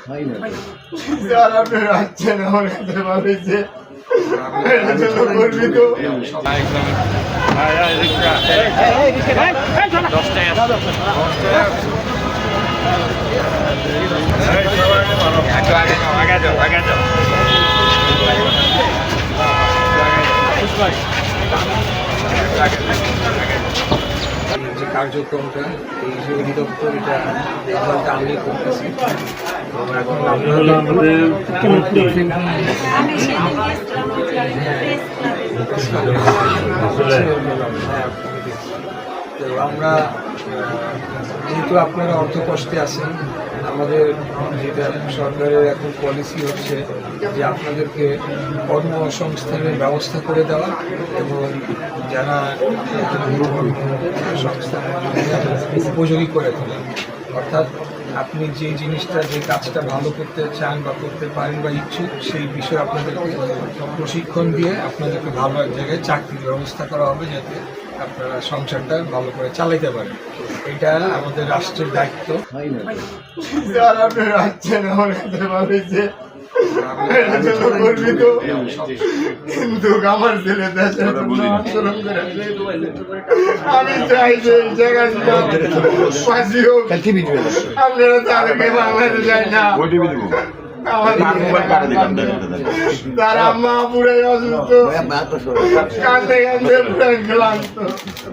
Sir আপনি আসছেন আমার কাছে ভাবিছে গর্বিত। যে কার্যক্রমটা এই যে অধিদপ্তর এটা আমি করতেছি। এখন তো আমরা যেহেতু আপনারা অর্থ কষ্টে আছেন, আমাদের যেটা সরকারের এখন পলিসি হচ্ছে যে আপনাদেরকে কর্মসংস্থানের ব্যবস্থা করে দেওয়া এবং যারা সংস্থানের উপযোগী করে তোলা। অর্থাৎ আপনি যে জিনিসটা যে কাজটা ভালো করতে চান বা করতে পারেন বা ইচ্ছুক সেই বিষয়ে আপনাদেরকে প্রশিক্ষণ দিয়ে আপনাদেরকে ভালো এক জায়গায় চাকরির ব্যবস্থা করা হবে যাতে আপনারা সংসারটা ভালো করে চালাইতে পারেন। এটা আমাদের রাষ্ট্রের দায়িত্ব। স্যার আপনি আসছেন আমার কাছে ভাবিছে গর্বিত, কিন্তু আমার ছেলে দেশের জন্য আন্দোলন করে আমি চাই যে এই জায়গাটা ফাঁসি হোক। আপনারা তাদেরকে বাংলাদেশে যায় না, তার আম্মা পুরাই অসুস্থ, কান্দে কান্দে পুরাই ক্লান্ত।